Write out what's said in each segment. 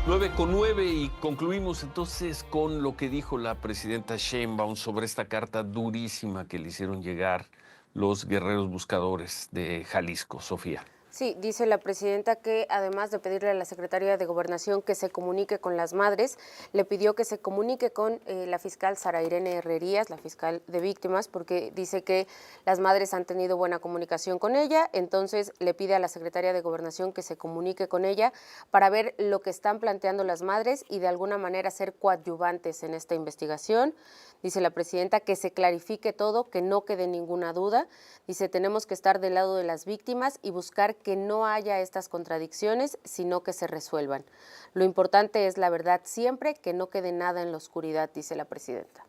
9:09 y concluimos entonces con lo que dijo la presidenta Sheinbaum sobre esta carta durísima que le hicieron llegar los guerreros buscadores de Jalisco. Sofía. Sí, dice la presidenta que además de pedirle a la secretaria de Gobernación que se comunique con las madres, le pidió que se comunique con la fiscal Sara Irene Herrerías, la fiscal de víctimas, porque dice que las madres han tenido buena comunicación con ella, entonces le pide a la secretaria de Gobernación que se comunique con ella para ver lo que están planteando las madres y de alguna manera ser coadyuvantes en esta investigación. Dice la presidenta que se clarifique todo, que no quede ninguna duda. Dice, tenemos que estar del lado de las víctimas y buscar que no haya estas contradicciones, sino que se resuelvan. Lo importante es la verdad siempre, que no quede nada en la oscuridad, dice la presidenta.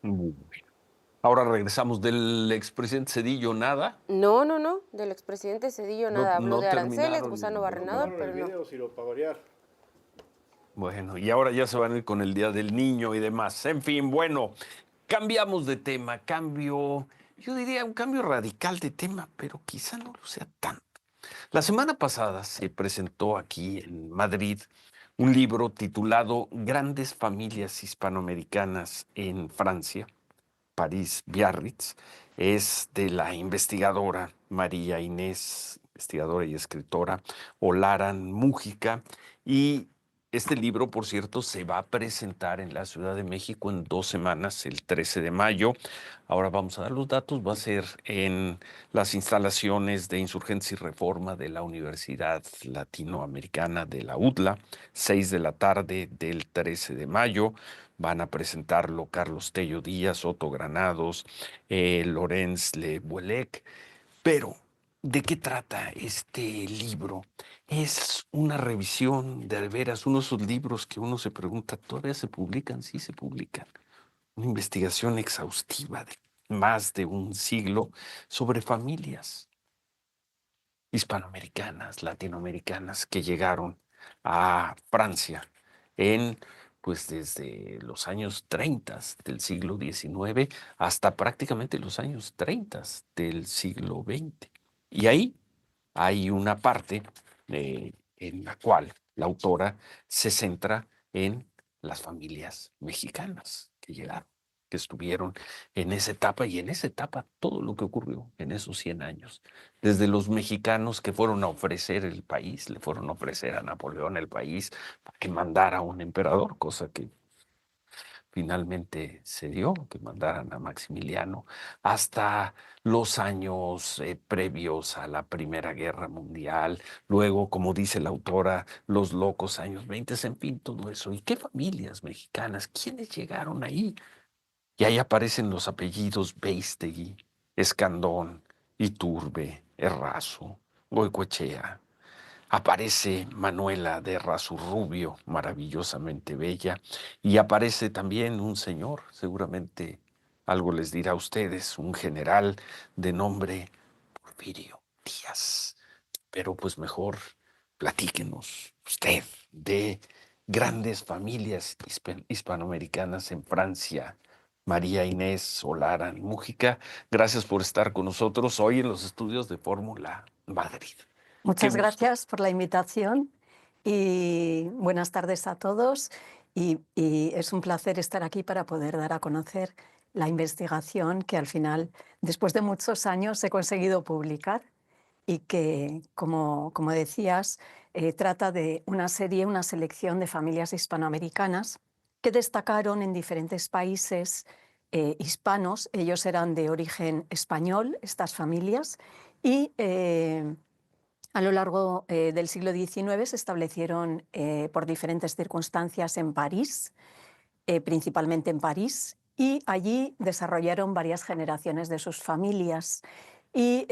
Muy bien. Ahora regresamos del expresidente Zedillo, nada. No, del expresidente Zedillo No, nada. Habló no de aranceles, terminaron gusano el barrenador, tema. pero El no. video, si lo para variar. Bueno, y ahora ya se van a ir con el Día del Niño y demás. En fin, bueno, cambiamos de tema, yo diría un cambio radical de tema, pero quizá no lo sea tanto. La semana pasada se presentó aquí en Madrid un libro titulado Grandes familias hispanoamericanas en Francia, París Biarritz. Es de la investigadora María Inés, investigadora y escritora Olaran Mújica. Y este libro, por cierto, se va a presentar en la Ciudad de México en 2 semanas, el 13 de mayo. Ahora vamos a dar los datos. Va a ser en las instalaciones de Insurgentes y Reforma de la Universidad Latinoamericana de la UDLA, 6 de la tarde del 13 de mayo. Van a presentarlo Carlos Tello Díaz, Otto Granados, Lorenz Le Boulec. Pero, ¿de qué trata este libro? Es una revisión de veras, uno de esos libros que uno se pregunta, ¿todavía se publican? Sí, se publican. Una investigación exhaustiva de más de un siglo sobre familias hispanoamericanas, latinoamericanas que llegaron a Francia en, pues desde los años 30 del siglo XIX hasta prácticamente los años 30 del siglo XX. Y ahí hay una parte en la cual la autora se centra en las familias mexicanas que llegaron, que estuvieron en esa etapa y en esa etapa todo lo que ocurrió en esos 100 años. Desde los mexicanos que fueron a ofrecer el país, le fueron a ofrecer a Napoleón el país para que mandara un emperador, cosa que finalmente se dio, que mandaran a Maximiliano, hasta los años previos a la Primera Guerra Mundial, luego, como dice la autora, los locos años 20, en fin, todo eso. ¿Y qué familias mexicanas? ¿Quiénes llegaron ahí? Y ahí aparecen los apellidos Beistegui, Escandón, Iturbe, Errazo, Goicoechea. Aparece Manuela de Rubio, maravillosamente bella, y aparece también un señor, seguramente algo les dirá a ustedes, un general de nombre Porfirio Díaz. Pero pues mejor platíquenos usted de grandes familias hispanoamericanas en Francia. María Inés Olaran Mújica, gracias por estar con nosotros hoy en los estudios de Fórmula Madrid. Qué Muchas gusto. gracias por la invitación y buenas tardes a todos. Y es un placer estar aquí para poder dar a conocer la investigación que al final, después de muchos años, he conseguido publicar y que, como decías, trata de una selección de familias hispanoamericanas que destacaron en diferentes países hispanos. Ellos eran de origen español, estas familias, y a lo largo del siglo XIX se establecieron por diferentes circunstancias en París, principalmente en París, y allí desarrollaron varias generaciones de sus familias y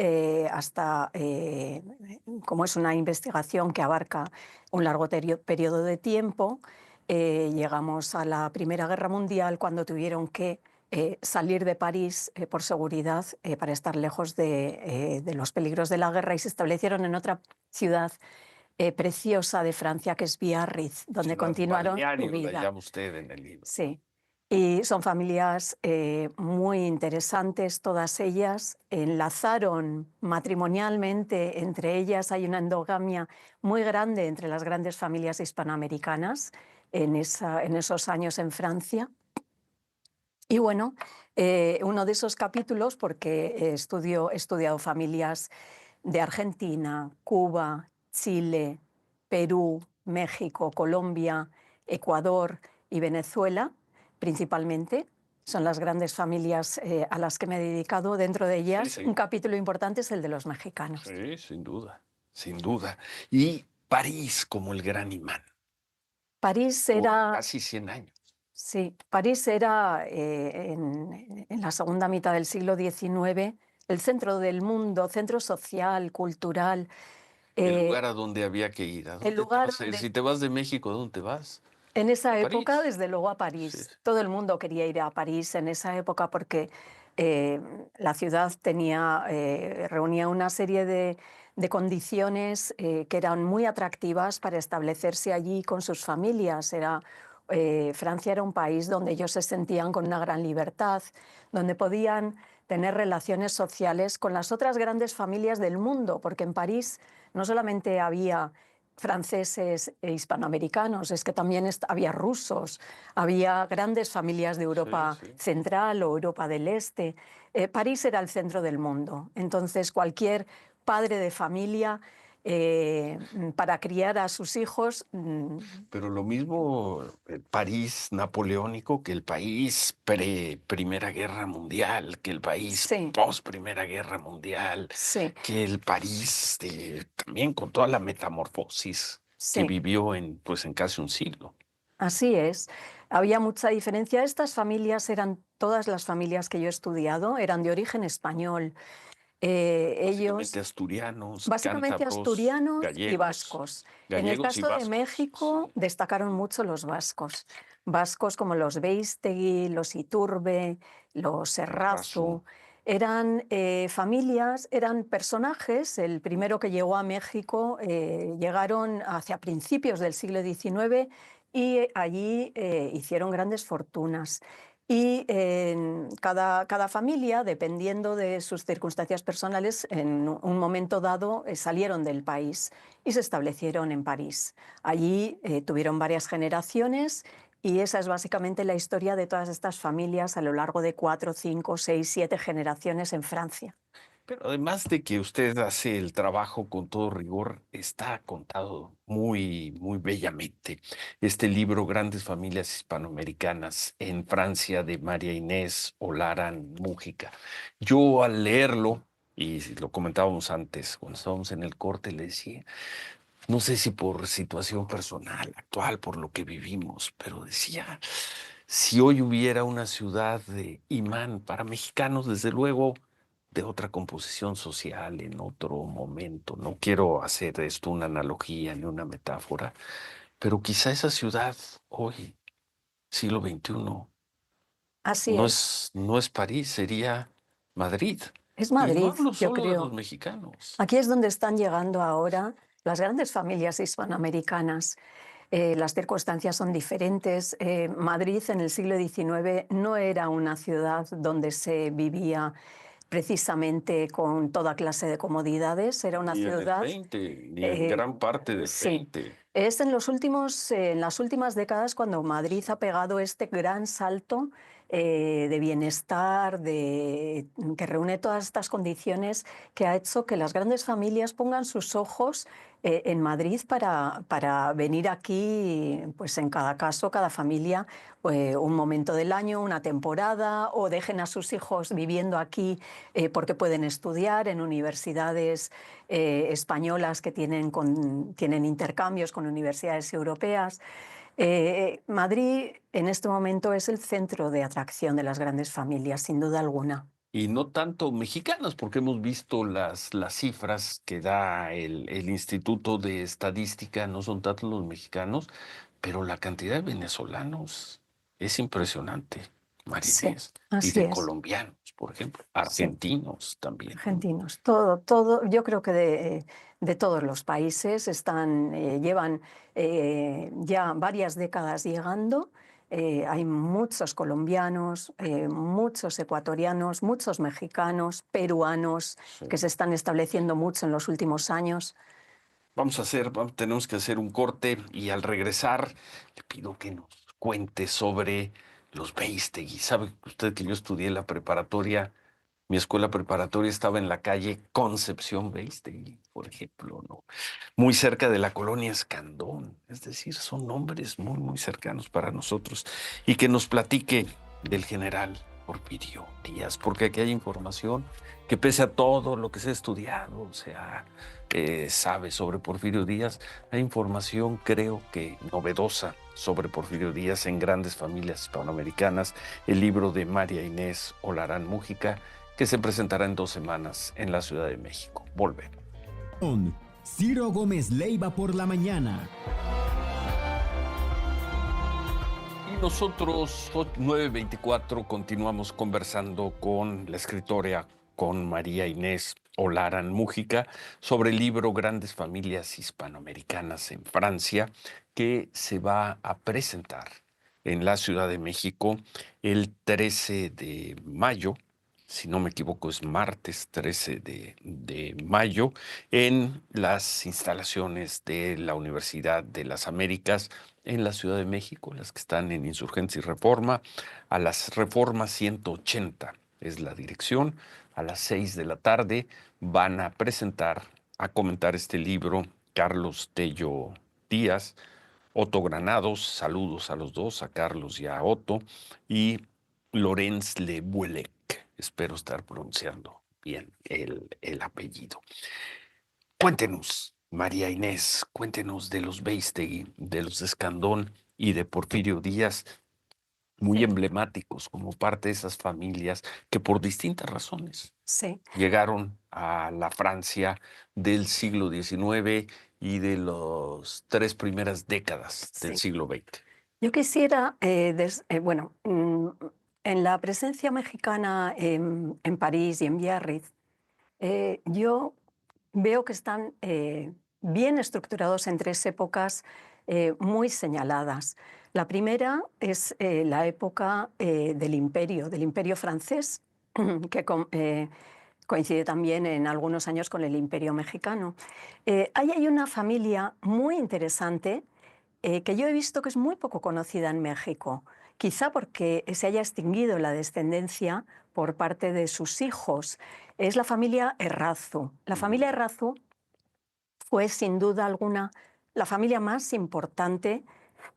como es una investigación que abarca un largo periodo de tiempo, llegamos a la Primera Guerra Mundial, cuando tuvieron que salir de París por seguridad, para estar lejos de los peligros de la guerra, y se establecieron en otra ciudad preciosa de Francia, que es Biarritz, donde Ciudad continuaron su balneario, la vida. llama usted en el libro. Sí. Y son familias muy interesantes, todas ellas. Enlazaron matrimonialmente entre ellas. Hay una endogamia muy grande entre las grandes familias hispanoamericanas en esos años en Francia. Y bueno, uno de esos capítulos, porque he estudiado familias de Argentina, Cuba, Chile, Perú, México, Colombia, Ecuador y Venezuela, principalmente. Son las grandes familias a las que me he dedicado. Dentro de Sí, ellas, un sí. capítulo importante es el de los mexicanos. Sí, sin duda, sin duda. Y París como el gran imán, París por era, casi 100 años. sí, París era en la segunda mitad del siglo XIX el centro del mundo, centro social, cultural, El eh, lugar a donde había que ir. ¿A el dónde te lugar vas a ir? donde Si te vas de México, ¿a dónde te vas? en A esa época, París. desde luego, a Sí, París. Todo el mundo quería ir a París en esa época porque eh, la ciudad reunía una serie de condiciones que eran muy atractivas para establecerse allí con sus familias. Francia era un país donde ellos se sentían con una gran libertad, donde podían tener relaciones sociales con las otras grandes familias del mundo, porque en París no solamente había franceses e hispanoamericanos, es que también había rusos, había grandes familias de sí, Europa sí. Central o Europa del Este. París era el centro del mundo, entonces cualquier padre de familia para criar a sus hijos, Pero lo mismo el París napoleónico que el país pre-Primera Guerra Mundial, que el país sí, post-Primera Guerra Mundial, sí, que el París también con toda la metamorfosis que sí. vivió en casi un siglo. Así es. Había mucha diferencia. Estas familias eran, todas las familias que yo he estudiado, eran de origen español. Básicamente Ellos asturianos, básicamente cántabros, asturianos y gallegos, vascos. En el gallegos y caso de vascos. México destacaron mucho los vascos. Vascos como los Beístegui, los Iturbe, los Razu. Serrazu. Eran familias, eran personajes. El primero que llegó a México llegaron hacia principios del siglo XIX y allí hicieron grandes fortunas. Y cada familia, dependiendo de sus circunstancias personales, en un momento dado salieron del país y se establecieron en París. Allí tuvieron varias generaciones y esa es básicamente la historia de todas estas familias a lo largo de 4, 5, 6, 7 generaciones en Francia. Pero además de que usted hace el trabajo con todo rigor, está contado muy, muy bellamente. Este libro, Grandes Familias Hispanoamericanas en Francia, de María Inés Olaran Mújica. Yo al leerlo, y lo comentábamos antes, cuando estábamos en el corte, le decía, no sé si por situación personal, actual, por lo que vivimos, pero decía, si hoy hubiera una ciudad de imán para mexicanos, desde luego, de otra composición social, en otro momento, no quiero hacer de esto una analogía ni una metáfora, pero quizá esa ciudad hoy, siglo XXI, Así es. no es París, sería Madrid. Es Y no Madrid, hablo yo solo de los creo. mexicanos. Aquí es donde están llegando ahora las grandes familias hispanoamericanas. Las circunstancias son diferentes. Madrid en el siglo XIX no era una ciudad donde se vivía precisamente con toda clase de comodidades. Era una Ni en el ciudad, 20 ni en eh, gran parte del sí, 20. es en las últimas décadas cuando Madrid ha pegado este gran salto de bienestar, que reúne todas estas condiciones que ha hecho que las grandes familias pongan sus ojos en Madrid para venir aquí, pues en cada caso, cada familia, un momento del año, una temporada, o dejen a sus hijos viviendo aquí porque pueden estudiar en universidades españolas que tienen intercambios con universidades europeas. Madrid en este momento es el centro de atracción de las grandes familias, sin duda alguna. Y no tanto mexicanos, porque hemos visto las cifras que da el Instituto de Estadística, no son tanto los mexicanos, pero la cantidad de venezolanos es impresionante, Sí, Marinés, y así de es. colombianos, por ejemplo, Sí, argentinos también, ¿no? argentinos, todo, yo creo que de todos los países llevan ya varias décadas llegando. hay muchos colombianos, muchos ecuatorianos, muchos mexicanos, peruanos, que se están estableciendo mucho en los últimos años. Tenemos que hacer un corte y al regresar le pido que nos cuente sobre los Beistegui. ¿Sabe usted que yo estudié la preparatoria? Mi escuela preparatoria estaba en la calle Concepción Beistegui, por ejemplo, ¿no? Muy cerca de la colonia Escandón. Es decir, son nombres muy, muy cercanos para nosotros. Y que nos platique del general Porfirio Díaz, porque aquí hay información que pese a todo lo que se ha estudiado, sabe sobre Porfirio Díaz, hay información creo que novedosa sobre Porfirio Díaz en Grandes Familias Hispanoamericanas, el libro de María Inés Olarán Mújica, que se presentará en 2 semanas en la Ciudad de México. Volvemos. Ciro Gómez Leiva por la mañana. Y nosotros, 9:24, continuamos conversando con la escritora, con María Inés Olarán Mújica, sobre el libro Grandes Familias Hispanoamericanas en Francia, que se va a presentar en la Ciudad de México el 13 de mayo. Si no me equivoco, es martes 13 de mayo, en las instalaciones de la Universidad de las Américas en la Ciudad de México, las que están en Insurgentes y Reforma, a las Reformas 180 es la dirección. A las 6 de la tarde van a presentar, a comentar este libro, Carlos Tello Díaz, Otto Granados, saludos a los dos, a Carlos y a Otto, y Lorenz Le Buelec. Espero estar pronunciando bien el apellido. Cuéntenos, María Inés, cuéntenos de los Beistegui, de los Escandón y de Porfirio Díaz, muy emblemáticos como parte de esas familias que por distintas razones Sí. llegaron a la Francia del siglo XIX y de las 3 primeras décadas del Sí. siglo XX. Yo quisiera, en la presencia mexicana en París y en Biarritz, yo veo que están bien estructurados en 3 épocas muy señaladas. La primera es la época del Imperio francés, que coincide también en algunos años con el Imperio mexicano. Ahí hay una familia muy interesante que yo he visto que es muy poco conocida en México, quizá porque se haya extinguido la descendencia por parte de sus hijos. Es la familia Errazu. La familia Errazu fue sin duda alguna la familia más importante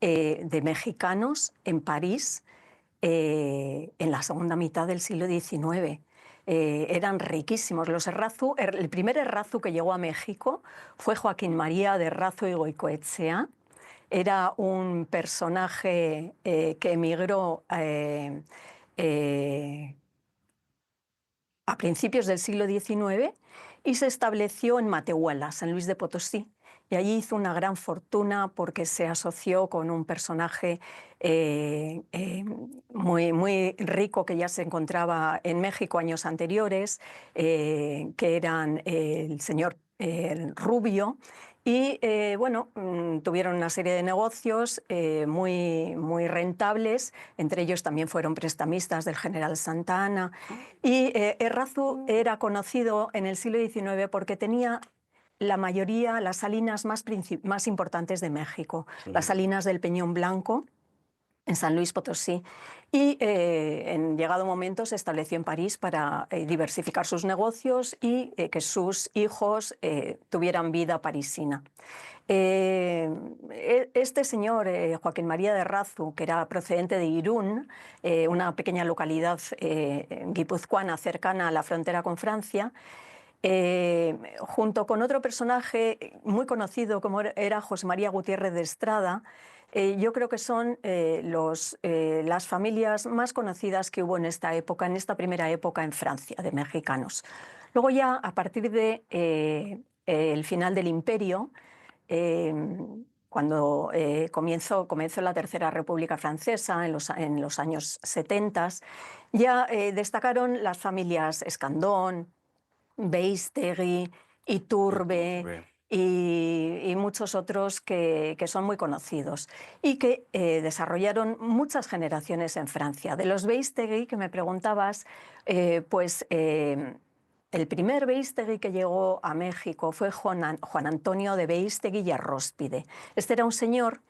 de mexicanos en París en la segunda mitad del siglo XIX. Eran riquísimos. Los Errazu, el primer Errazu que llegó a México fue Joaquín María de Errazu y Goicoechea. Era un personaje que emigró a principios del siglo XIX y se estableció en Matehuala, San Luis de Potosí. Y allí hizo una gran fortuna porque se asoció con un personaje muy rico que ya se encontraba en México años anteriores, que eran el señor Rubio. Y tuvieron una serie de negocios muy rentables, entre ellos también fueron prestamistas del general Santa Anna. Y Errazu era conocido en el siglo XIX porque tenía la mayoría, las salinas más importantes de México, las salinas del Peñón Blanco, en San Luis Potosí, y en llegado momento se estableció en París para diversificar sus negocios y que sus hijos tuvieran vida parisina. Este señor, Joaquín María de Errazu, que era procedente de Irún, una pequeña localidad guipuzcoana cercana a la frontera con Francia, junto con otro personaje muy conocido como era José María Gutiérrez de Estrada, yo creo que son las familias más conocidas que hubo en esta época, en esta primera época en Francia, de mexicanos. Luego ya, a partir de el final del Imperio, cuando comenzó la Tercera República Francesa en los años 70, ya destacaron las familias Escandón, Beistegui, Iturbe y muchos otros que son muy conocidos y que desarrollaron muchas generaciones en Francia. De los Beístegui que me preguntabas, el primer Beístegui que llegó a México fue Juan Antonio de Beístegui y Arróspide. Este era un señor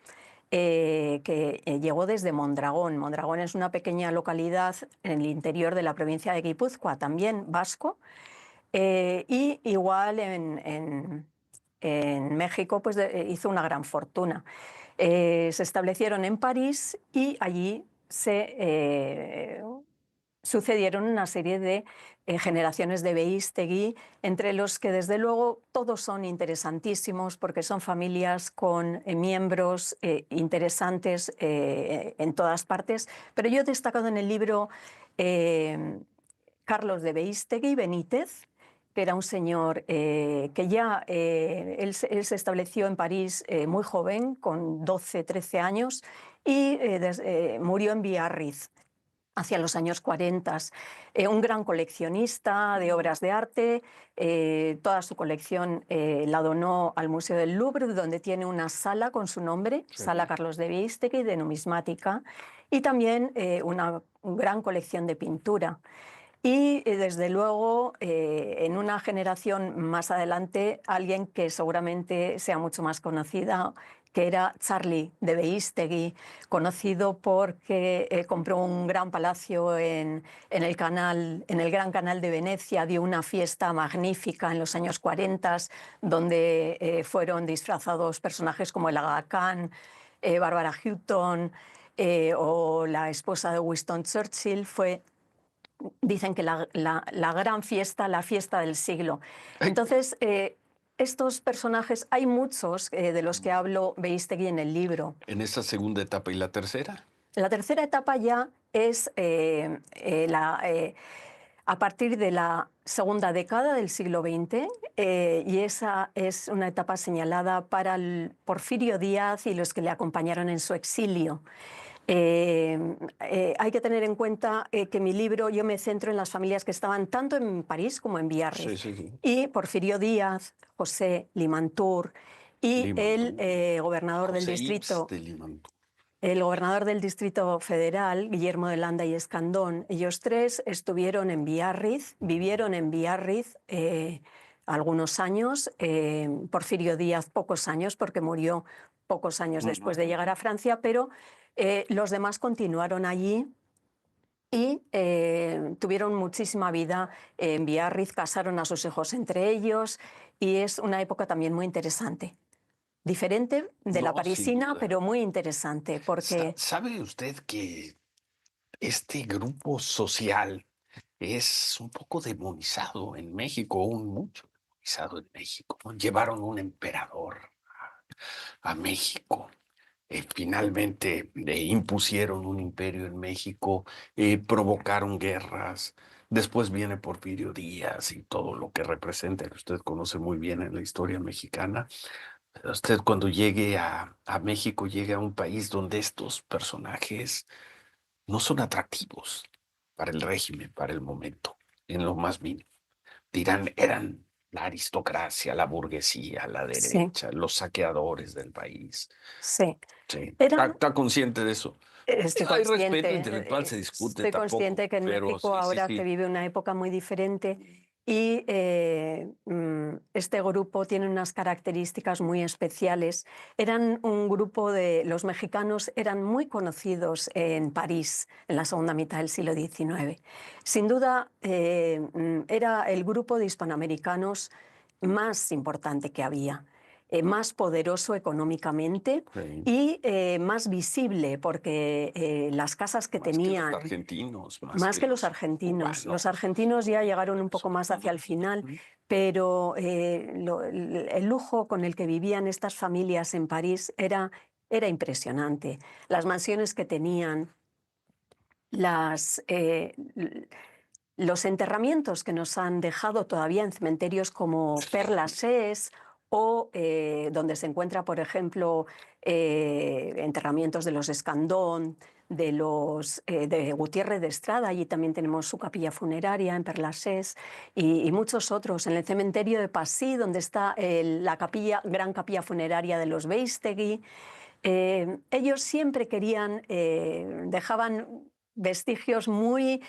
que llegó desde Mondragón. Mondragón es una pequeña localidad en el interior de la provincia de Guipúzcoa, también vasco, y igual en México pues, hizo una gran fortuna. Se establecieron en París y allí sucedieron una serie de generaciones de Beístegui, entre los que desde luego todos son interesantísimos porque son familias con miembros interesantes en todas partes, pero yo he destacado en el libro Carlos de Beístegui Benítez, que era un señor que ya él se estableció en París muy joven, con 12, 13 años, y murió en Biarritz hacia los años 40. Un gran coleccionista de obras de arte, toda su colección la donó al Museo del Louvre, donde tiene una sala con su nombre, Sí. Sala Carlos de Beístegui, de numismática, y también una gran colección de pintura. Y desde luego, en una generación más adelante, alguien que seguramente sea mucho más conocida, que era Charlie de Beístegui, conocido porque compró un gran palacio en el Gran Canal de Venecia, dio una fiesta magnífica en los años 40, donde fueron disfrazados personajes como el Aga Khan, Barbara Hutton o la esposa de Winston Churchill. Dicen que la gran fiesta, la fiesta del siglo. Entonces, estos personajes, hay muchos de los que hablo Beístegui en el libro. En esa segunda etapa, ¿y la tercera? La tercera etapa ya es a partir de la segunda década del siglo XX, y esa es una etapa señalada para Porfirio Díaz y los que le acompañaron en su exilio. Hay que tener en cuenta que mi libro yo me centro en las familias que estaban tanto en París como en Biarritz. Sí, sí, sí. Y Porfirio Díaz, José Limantour y Limantour. el gobernador del José distrito. Ips de Limantour. El gobernador del Distrito Federal, Guillermo de Landa y Escandón, ellos tres estuvieron en Biarritz, vivieron en Biarritz algunos años, Porfirio Díaz pocos años, porque murió pocos años después de llegar a Francia, pero los demás continuaron allí y tuvieron muchísima vida en Biarritz, casaron a sus hijos entre ellos, y es una época también muy interesante. Diferente de la No, sin parisina, duda. pero muy interesante, porque ¿Sabe usted que este grupo social es un poco demonizado en México, mucho demonizado en México, ¿no? Llevaron un emperador a México. Finalmente impusieron un imperio en México, provocaron guerras. Después viene Porfirio Díaz y todo lo que representa, que usted conoce muy bien en la historia mexicana. Usted cuando llegue a México, llegue a un país donde estos personajes no son atractivos para el régimen, para el momento, en lo más mínimo. Dirán, eran la aristocracia, la burguesía, la sí, derecha, los saqueadores del país. sí. Sí, Eran, está consciente de eso. estoy Hay respeto consciente, intelectual, se discute estoy tampoco, consciente que en pero México sí, sí, ahora que sí. vive una época muy diferente y este grupo tiene unas características muy especiales. Eran un grupo los mexicanos eran muy conocidos en París en la segunda mitad del siglo XIX. Sin duda era el grupo de hispanoamericanos más importante que había. Más poderoso económicamente Sí. y más visible, porque las casas que Más que tenían, los argentinos, más que los argentinos. cubanos. Los argentinos ya llegaron un poco más hacia el final, pero el lujo con el que vivían estas familias en París era impresionante. Las mansiones que tenían, los enterramientos que nos han dejado todavía en cementerios como Père Lachaise o donde se encuentra, por ejemplo, enterramientos de los Escandón, de Gutiérrez de Estrada. Allí también tenemos su capilla funeraria en Perlasés y muchos otros. En el cementerio de Passy, donde está la gran capilla funeraria de los Beistegui. Ellos siempre querían, dejaban vestigios muy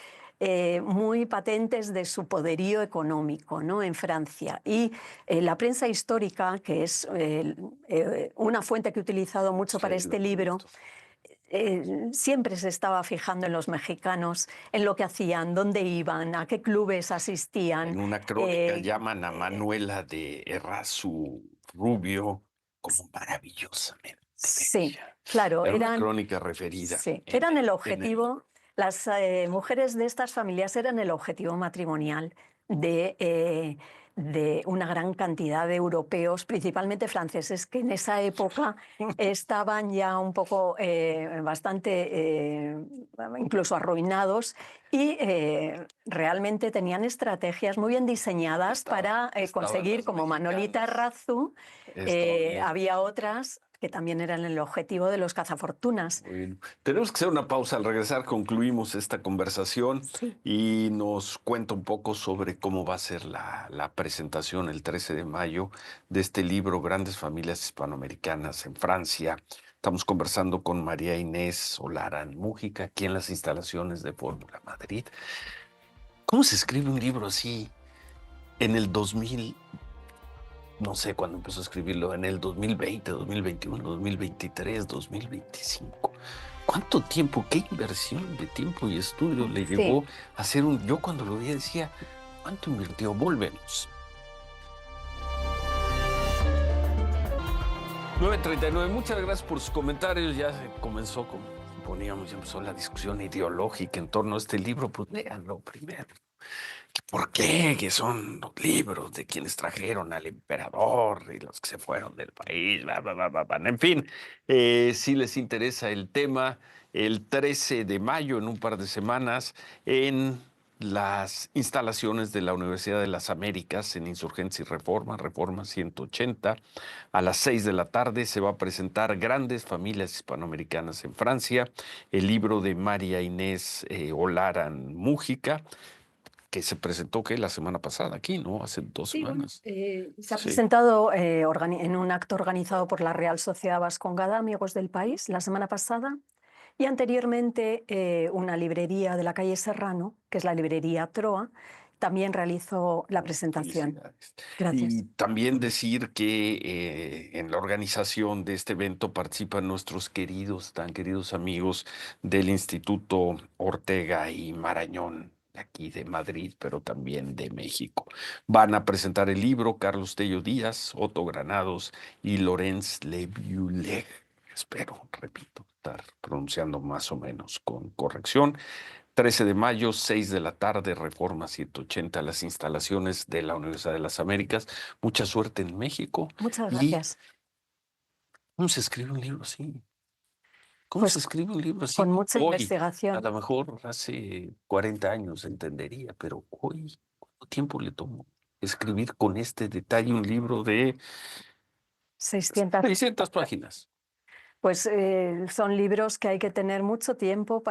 patentes de su poderío económico, ¿no? En Francia. Y la prensa histórica, que es una fuente que he utilizado mucho para Sí, lo este he libro, visto. siempre se estaba fijando en los mexicanos, en lo que hacían, dónde iban, a qué clubes asistían. En una crónica llaman a Manuela de Errázuriz Rubio como maravillosamente Sí, bella. claro, Era una crónica referida sí, en eran el en el objetivo, las mujeres de estas familias eran el objetivo matrimonial de una gran cantidad de europeos, principalmente franceses, que en esa época estaban ya un poco bastante incluso arruinados y realmente tenían estrategias muy bien diseñadas para estaban conseguir, las como Manolita mexicanas. Errázuriz, Estaban las había otras que también eran el objetivo de los cazafortunas. Bueno, tenemos que hacer una pausa. Al regresar concluimos esta conversación Sí. y nos cuenta un poco sobre cómo va a ser la presentación el 13 de mayo de este libro Grandes Familias Hispanoamericanas en Francia. Estamos conversando con María Inés Olaran Mújica aquí en las instalaciones de Fórmula Madrid. ¿Cómo se escribe un libro así en el 2000? No sé cuándo empezó a escribirlo, en el 2020, 2021, 2023, 2025. ¿Cuánto tiempo, qué inversión de tiempo y estudio le Sí. llevó a hacer un... Yo cuando lo veía decía, ¿cuánto invirtió? Volvemos. 9:39, muchas gracias por sus comentarios. Ya se comenzó, como poníamos, ya empezó la discusión ideológica en torno a este libro. Pues léanlo primero. ¿Por qué? Que son los libros de quienes trajeron al emperador y los que se fueron del país, bla, bla, bla, bla, bla. En fin, si les interesa el tema, el 13 de mayo, en un par de semanas, en las instalaciones de la Universidad de las Américas, en Insurgencia y Reforma, Reforma 180, a las 6 de la tarde se va a presentar Grandes Familias Hispanoamericanas en Francia, el libro de María Inés Olaran Mújica, que se presentó que la semana pasada aquí, ¿no? Hace 2 semanas. Se ha Sí. presentado en un acto organizado por la Real Sociedad Vascongada, Amigos del País, la semana pasada, y anteriormente una librería de la calle Serrano, que es la librería Troa, también realizó la presentación. Felicidades. Gracias. Y también decir que en la organización de este evento participan nuestros queridos, tan queridos amigos del Instituto Ortega y Marañón, de aquí de Madrid, pero también de México. Van a presentar el libro Carlos Tello Díaz, Otto Granados y Lorenz Leviuleg. Espero, repito, estar pronunciando más o menos con corrección. 13 de mayo, 6 de la tarde, Reforma 180, las instalaciones de la Universidad de las Américas. Mucha suerte en México. Muchas ¿Y gracias. cómo se escribe un libro así? ¿Cómo se Pues escribe un libro con así? mucha Hoy, a investigación. lo mejor hace 40 años entendería, pero hoy, ¿cuánto tiempo le tomó escribir con este detalle un libro de 600. 600 páginas? Pues son libros que hay que tener mucho tiempo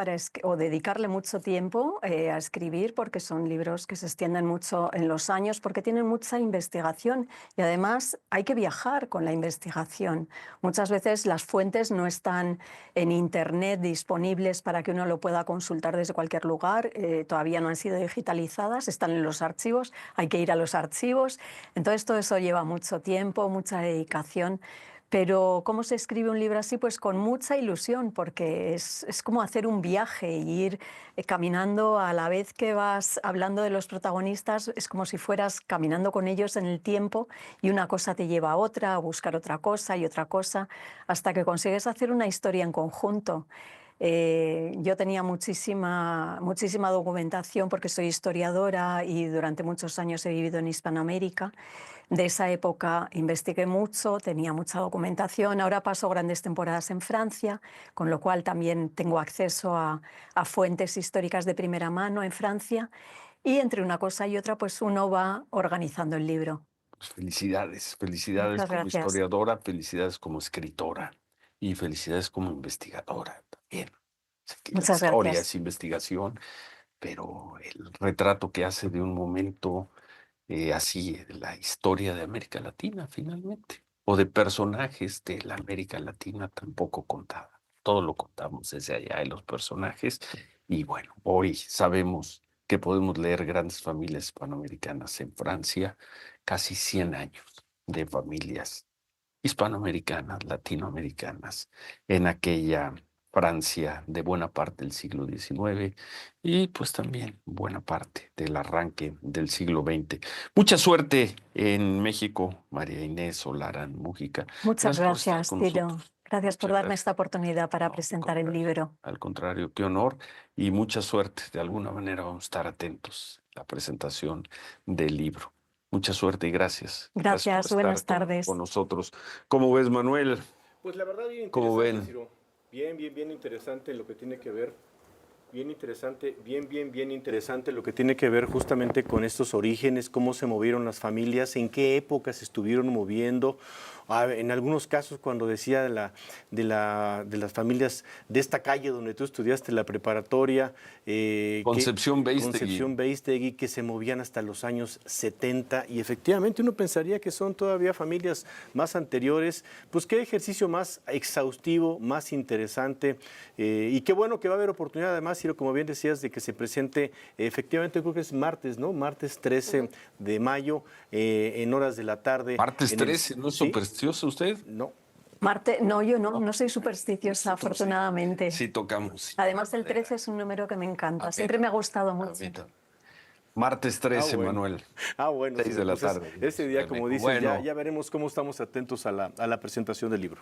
o dedicarle mucho tiempo a escribir, porque son libros que se extienden mucho en los años, porque tienen mucha investigación y además hay que viajar con la investigación. Muchas veces las fuentes no están en Internet disponibles para que uno lo pueda consultar desde cualquier lugar, todavía no han sido digitalizadas, están en los archivos, hay que ir a los archivos. Entonces todo eso lleva mucho tiempo, mucha dedicación. Pero ¿cómo se escribe un libro así? Pues con mucha ilusión, porque es como hacer un viaje y ir caminando a la vez que vas hablando de los protagonistas, es como si fueras caminando con ellos en el tiempo y una cosa te lleva a otra, a buscar otra cosa y otra cosa, hasta que consigues hacer una historia en conjunto. Yo tenía muchísima documentación porque soy historiadora y durante muchos años he vivido en Hispanoamérica. De esa época investigué mucho, tenía mucha documentación. Ahora paso grandes temporadas en Francia, con lo cual también tengo acceso a fuentes históricas de primera mano en Francia. Y entre una cosa y otra, pues uno va organizando el libro. Pues felicidades, felicidades Muchas como gracias. historiadora, felicidades como escritora y felicidades como investigadora también. Sé que la Muchas historia gracias. es investigación, pero el retrato que hace de un momento así, de la historia de América Latina, finalmente, o de personajes de la América Latina tampoco contada. Todo lo contamos desde allá de los personajes. Y bueno, hoy sabemos que podemos leer grandes familias hispanoamericanas en Francia, casi 100 años de familias hispanoamericanas, latinoamericanas, en aquella Francia de buena parte del siglo XIX y pues también buena parte del arranque del siglo XX. Mucha suerte en México, María Inés Solarán Mújica. Muchas Gracias por estar gracias, con Ciro. nosotros. Gracias por Muchas darme gracias. esta oportunidad para No, presentar el libro. al contrario, qué honor y mucha suerte. De alguna manera vamos a estar atentos a la presentación del libro. Mucha suerte y gracias. Gracias por Gracias, buenas estar con tardes. nosotros. ¿Cómo ves, Manuel? Pues la verdad bien ¿Cómo interesante, ven? Ciro. Bien interesante lo que tiene que ver. Bien interesante, bien interesante lo que tiene que ver justamente con estos orígenes, cómo se movieron las familias, en qué épocas se estuvieron moviendo. En algunos casos, cuando decía de las familias de esta calle donde tú estudiaste la preparatoria, Concepción Beistegui. Concepción Beistegui, que se movían hasta los años 70, y efectivamente uno pensaría que son todavía familias más anteriores. Pues qué ejercicio más exhaustivo, más interesante, y qué bueno que va a haber oportunidad además, Ciro, como bien decías, de que se presente, efectivamente creo que es martes, ¿no? Martes 13 de mayo, en horas de la tarde. Martes en el- 13, ¿no es ¿Sí? supersticioso usted? No. Marte, no, yo no soy supersticiosa, afortunadamente. Sí, tocamos. Además, el 13 es un número que me encanta. Siempre me ha gustado mucho. Martes 13, Bueno. Manuel. Bueno, 6 Ciro, de la pues tarde. ese día, como dices, Bueno, ya veremos cómo estamos atentos a la presentación del libro.